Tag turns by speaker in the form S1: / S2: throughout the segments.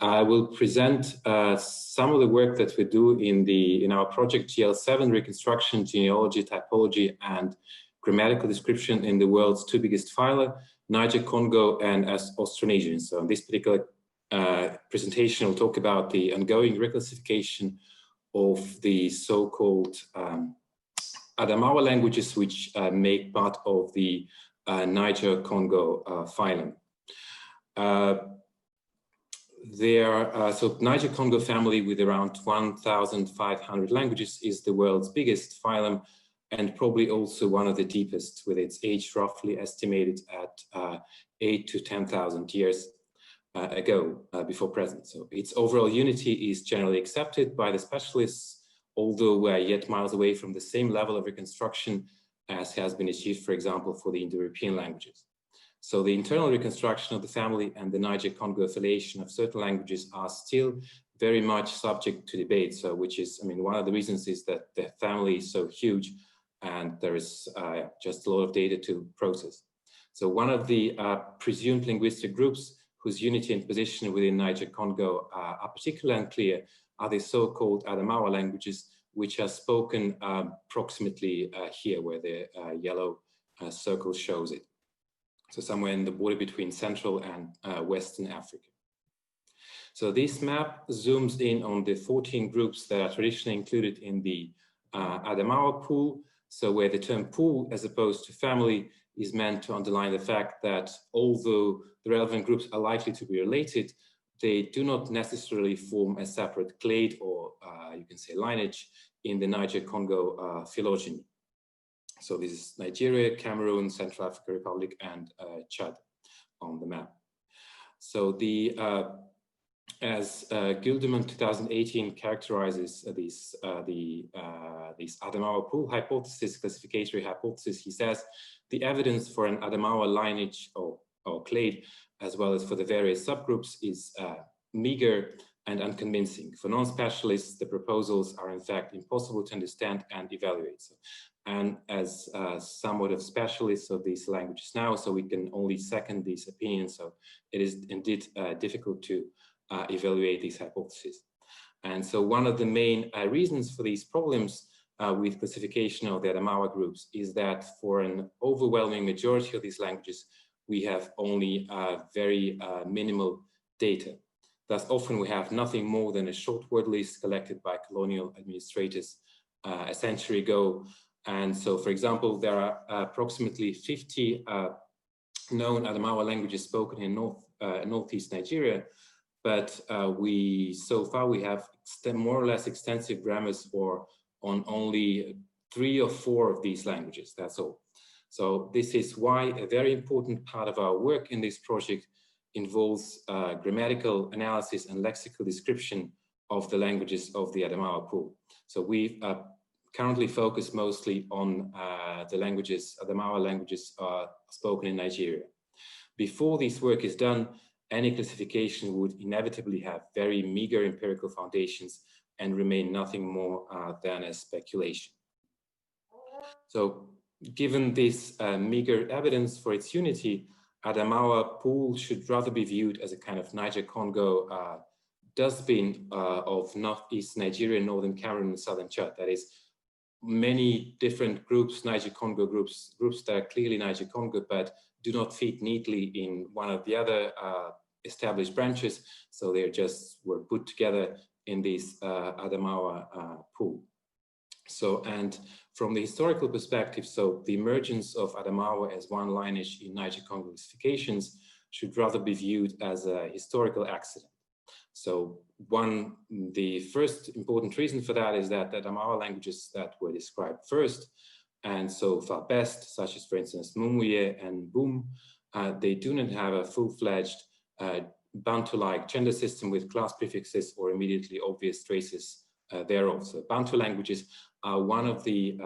S1: I will present some of the work that we do in our project GL7, Reconstruction, Genealogy, Typology, and Grammatical Description in the world's two biggest phyla, Niger-Congo and Austronesian. So in this particular presentation, we'll talk about the ongoing reclassification of the so-called Adamawa languages, which make part of the Niger-Congo phylum. So Niger-Congo family, with around 1,500 languages, is the world's biggest phylum and probably also one of the deepest, with its age roughly estimated at 8 to 10,000 years ago, before present. So its overall unity is generally accepted by the specialists, although we're yet miles away from the same level of reconstruction as has been achieved, for example, for the Indo-European languages. So the internal reconstruction of the family and the Niger-Congo affiliation of certain languages are still very much subject to debate. So which is, I mean, one of the reasons is that the family is so huge and there is just a lot of data to process. So one of the presumed linguistic groups whose unity and position within Niger-Congo are particularly unclear are the so-called Adamawa languages, which are spoken approximately here, where the yellow circle shows it. So somewhere in the border between Central and Western Africa. So this map zooms in on the 14 groups that are traditionally included in the Adamawa pool. So where the term pool, as opposed to family, is meant to underline the fact that although the relevant groups are likely to be related, they do not necessarily form a separate clade or you can say lineage in the Niger-Congo phylogeny. So this is Nigeria, Cameroon, Central African Republic, and Chad on the map. So the as Gilderman 2018 characterizes this Adamawa pool hypothesis, classificatory hypothesis, he says the evidence for an Adamawa lineage or clade, as well as for the various subgroups, is meager and unconvincing. For non-specialists, the proposals are in fact impossible to understand and evaluate. So, and as somewhat of specialists of these languages now, so we can only second these opinions. So it is indeed difficult to evaluate these hypotheses. And so one of the main reasons for these problems with classification of the Adamawa groups is that for an overwhelming majority of these languages, we have only very minimal data. Thus, often we have nothing more than a short word list collected by colonial administrators a century ago. And so, for example, there are approximately 50 known Adamawa languages spoken in northeast Nigeria, but so far we have more or less extensive grammars on only 3 or 4 of these languages, that's all. So this is why a very important part of our work in this project involves grammatical analysis and lexical description of the languages of the Adamawa pool. So we currently focus mostly on the languages, Adamawa languages spoken in Nigeria. Before this work is done, any classification would inevitably have very meager empirical foundations and remain nothing more than a speculation. So given this meager evidence for its unity, Adamawa pool should rather be viewed as a kind of Niger-Congo dustbin of northeast Nigeria, northern Cameroon, and southern Chad. That is, many different groups, Niger-Congo groups that are clearly Niger-Congo, but do not fit neatly in one of the other established branches. So they were put together in this Adamawa pool. So, and from the historical perspective, so the emergence of Adamawa as one lineage in Niger-Congo classifications should rather be viewed as a historical accident. So the first important reason for that is that the Adamawa languages that were described first and so far best, such as, for instance, Mumuye and Boom, they do not have a full-fledged Bantu-like gender system with class prefixes or immediately obvious traces thereof. So Bantu languages are one of the,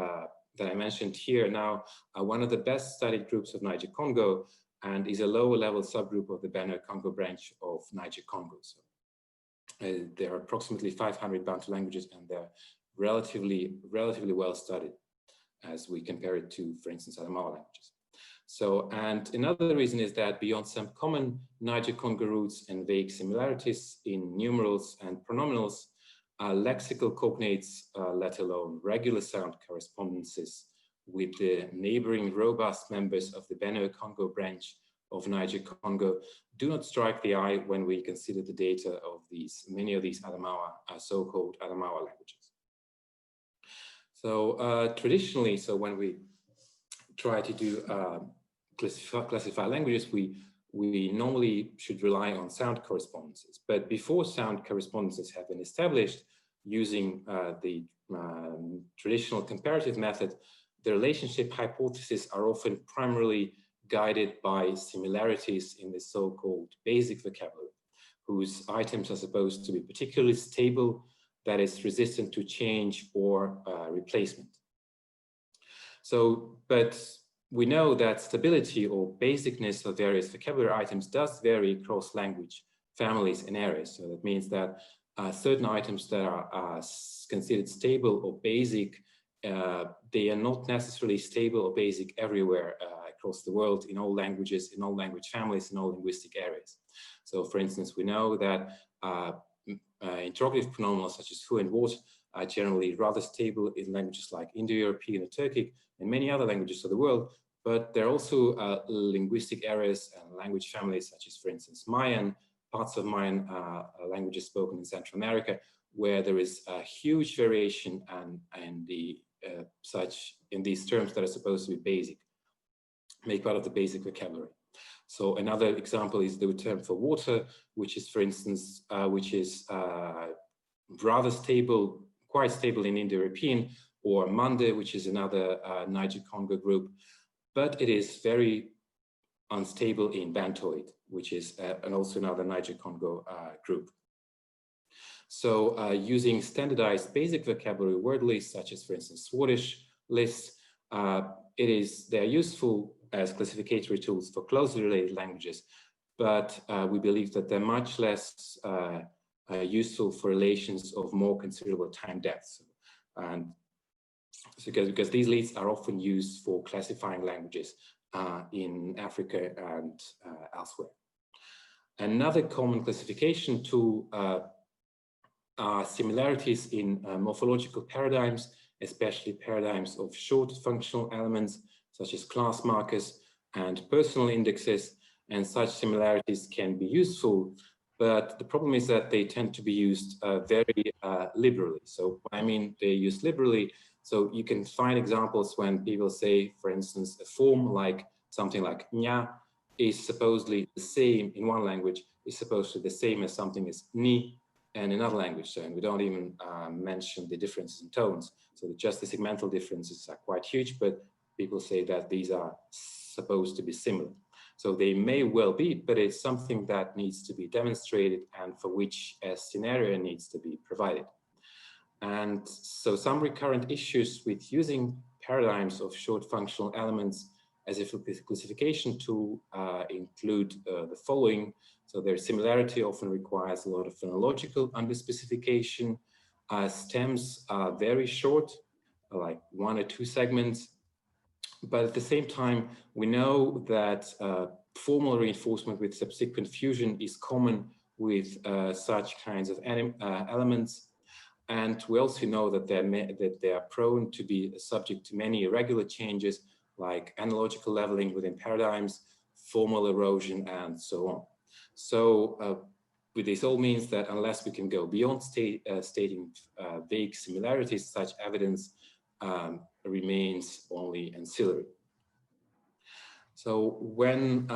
S1: that I mentioned here now, are one of the best studied groups of Niger-Congo and is a lower level subgroup of the Benue-Congo branch of Niger-Congo. So there are approximately 500 Bantu languages and they're relatively well studied as we compare it to, for instance, Adamawa languages. So, and another reason is that beyond some common Niger-CONGO roots and vague similarities in numerals and pronominals, lexical cognates, let alone regular sound correspondences with the neighboring robust members of the Benue-Congo branch of Niger-Congo do not strike the eye when we consider the data of many of these Adamawa, so-called Adamawa languages. So traditionally, so when we try to do classify languages, we normally should rely on sound correspondences. But before sound correspondences have been established using the traditional comparative method, the relationship hypotheses are often primarily guided by similarities in the so-called basic vocabulary, whose items are supposed to be particularly stable, that is resistant to change or replacement. So, but we know that stability or basicness of various vocabulary items does vary across language families and areas. So that means that certain items that are considered stable or basic, they are not necessarily stable or basic everywhere across the world, in all languages, in all language families, in all linguistic areas. So for instance, we know that interrogative pronominals such as who and what are generally rather stable in languages like Indo-European or Turkic and many other languages of the world, but there are also linguistic areas and language families such as, for instance, Mayan, parts of Mayan languages spoken in Central America, where there is a huge variation and in these terms that are supposed to be basic, make part of the basic vocabulary. So another example is the term for water, which is, for instance, rather stable, quite stable in Indo-European, or Mande, which is another Niger-Congo group, but it is very unstable in Bantoid, which is and also another Niger-Congo group. So using standardized basic vocabulary word lists, such as, for instance, Swartish lists, they are useful as classificatory tools for closely related languages, but we believe that they're much less useful for relations of more considerable time depth. And because these lists are often used for classifying languages in Africa and elsewhere. Another common classification tool are similarities in morphological paradigms, especially paradigms of short functional elements, such as class markers and personal indexes, and such similarities can be useful, but the problem is that they tend to be used very liberally. So I mean, they're used liberally. So you can find examples when people say, for instance, a form like something like nya is supposedly the same in one language, is supposed to be the same as something as ni in another language. So, and we don't even mention the differences in tones. So just the segmental differences are quite huge, but people say that these are supposed to be similar. So they may well be, but it's something that needs to be demonstrated and for which a scenario needs to be provided. And so some recurrent issues with using paradigms of short functional elements as a classification tool include the following. So their similarity often requires a lot of phonological underspecification. Stems are very short, like 1 or 2 segments. But at the same time, we know that formal reinforcement with subsequent fusion is common with such kinds of elements. And we also know that they are prone to be subject to many irregular changes, like analogical leveling within paradigms, formal erosion, and so on. So this all means that unless we can go beyond stating vague similarities, such evidence remains only ancillary. So when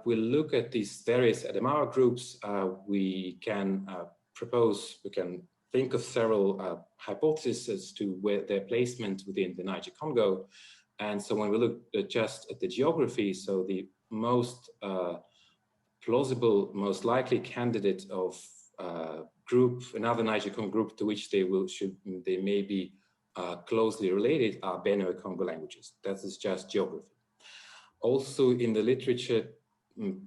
S1: we look at these various Adamawa groups, we can think of several hypotheses as to where their placement within the Niger-Congo. And so when we look just at the geography, so the most plausible, most likely candidate of group, another Niger-Congo group to which they may be closely related are Benue-Congo languages. That is just geography. Also in the literature,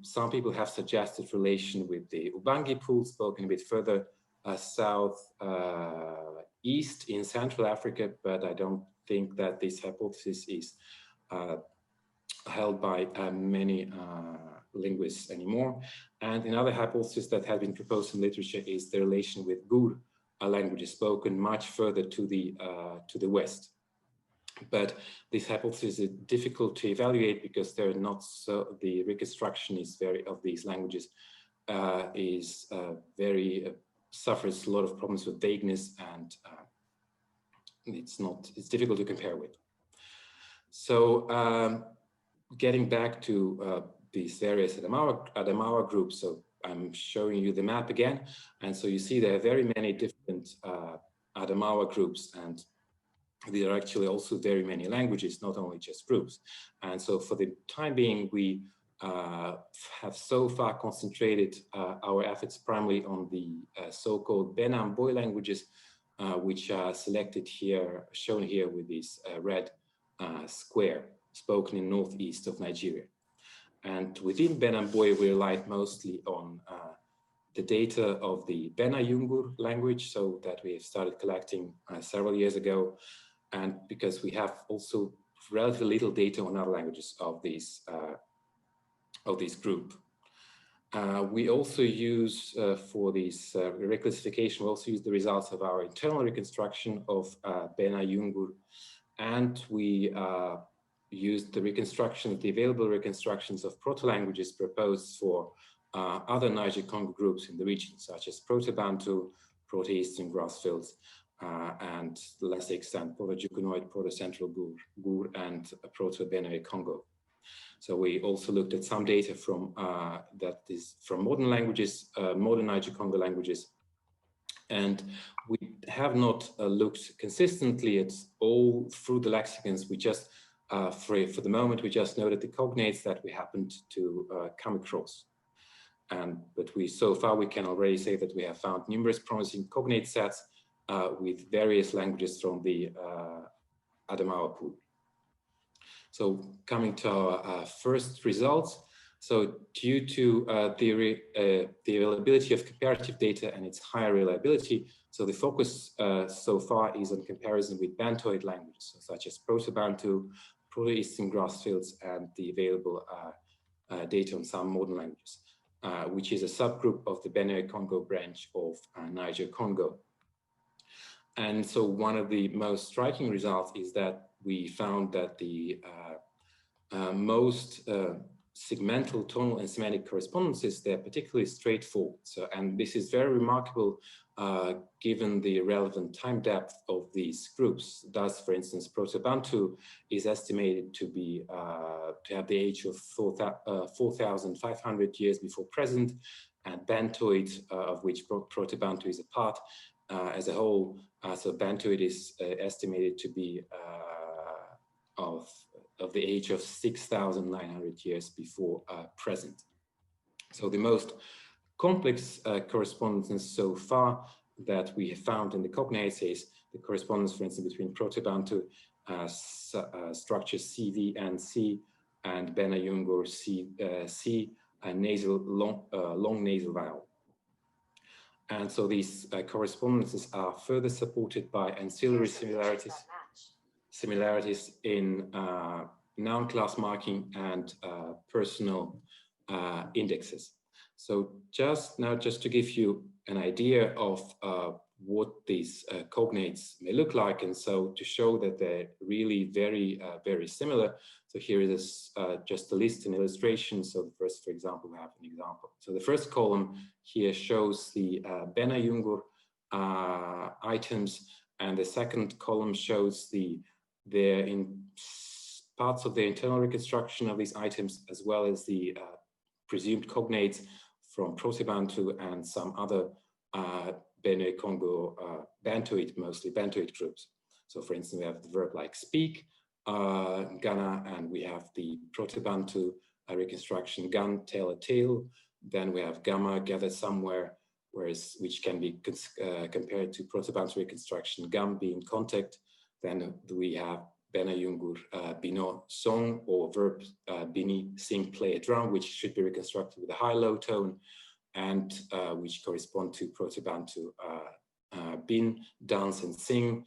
S1: some people have suggested relation with the Ubangi pool, spoken a bit further south east in Central Africa, but I don't think that this hypothesis is held by many linguists anymore. And another hypothesis that has been proposed in literature is the relation with Gur languages spoken much further to the west. But this hypothesis is difficult to evaluate because they're not so, the reconstruction is of these languages suffers a lot of problems with vagueness, and it's difficult to compare with. So getting back to these various Adamawa groups, so I'm showing you the map again, and so you see there are very many different Adamawa groups, and there are actually also very many languages, not only just groups. And so for the time being, we have so far concentrated our efforts primarily on the so-called Benamboi languages, which are selected here, shown here with this red square, spoken in northeast of Nigeria. And within Benamboi, we relied mostly on the data of the Bena-Yungur language, so that we have started collecting several years ago. And because we have also relatively little data on other languages of this group. We also use, for this reclassification, we also use the results of our internal reconstruction of Bena-Yungur, and we used the available reconstructions of proto-languages proposed for other Niger-CONGO groups in the region, such as Proto-Bantu, Proto-Eastern Grassfields, and to a lesser extent, Proto-Jukunoid, Proto-Central Gur, and Proto-Benue-Congo. So we also looked at some data from from modern languages, modern Niger-CONGO languages, and we have not looked consistently at all through the lexicons. We just, for the moment, we just noted the cognates that we happened to come across. But so far we can already say that we have found numerous promising cognate sets with various languages from the Adamawa pool. So coming to our first results, so due to the availability of comparative data and its higher reliability, so the focus so far is on comparison with Bantoid languages, such as Proto-Bantu, Proto-Eastern Grassfields, and the available data on some modern languages, which is a subgroup of the Benue-Congo branch of Niger-Congo. And so one of the most striking results is that we found that the most segmental, tonal, and semantic correspondences, they're particularly straightforward. So, and this is very remarkable given the relevant time depth of these groups. Thus, for instance, Proto-Bantu is estimated to be to have the age of 4,500 years before present, and Bantoid, of which Proto-Bantu is a part, as a whole, so Bantoid is estimated to be of the age of 6,900 years before present. So the most complex correspondence so far that we have found in the cognates is the correspondence, for instance, between Proto-Bantu structures CV and C and Bena-Yungur C and long nasal vowel. And so these correspondences are further supported by ancillary similarities in noun class marking and personal indexes. So just to give you an idea of what these cognates may look like, and so to show that they're really very, very similar. So here is just a list and illustration. So the first, for example, we have an example. So the first column here shows the Bena-Yungur items, and the second column shows in parts of the internal reconstruction of these items, as well as the presumed cognates from Proto-Bantu and some other Benue-Congo Bantoid, mostly Bantoid groups. So for instance, we have the verb like speak, Ghana, and we have the Proto-Bantu reconstruction, gun, tell a tale. Then we have gamma, gather somewhere, which can be compared to Proto-Bantu reconstruction, gum, be in contact. Then we have Bena-Yungur bino, song, or verb bini, sing, play a drum, which should be reconstructed with a high-low tone, and which correspond to Proto-Bantu bin, dance and sing,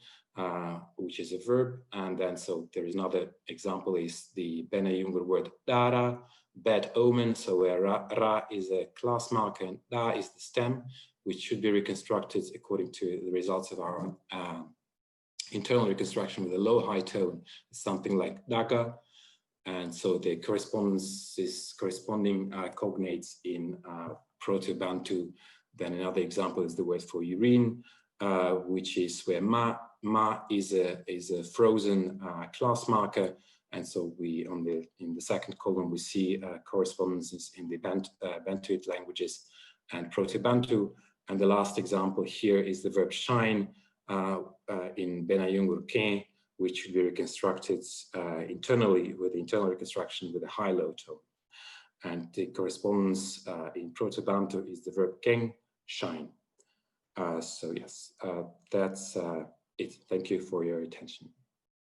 S1: which is a verb. And then, so there is another example is the Benayoungur word dara, bad omen. So where ra is a class marker and da is the stem, which should be reconstructed according to the results of our internal reconstruction with a low high tone, something like daga. And so the corresponding cognates in Proto-Bantu. Then another example is the word for urine, which is where ma is a frozen class marker. And so we in the second column we see correspondences in the Bantuid languages and Proto-Bantu. And the last example here is the verb shine in Benayoungur Ken, which should be reconstructed internally with internal reconstruction with a high-low tone. And the correspondence in Proto-Bantu is the verb keng, shine. So yes, that's it. Thank you for your attention.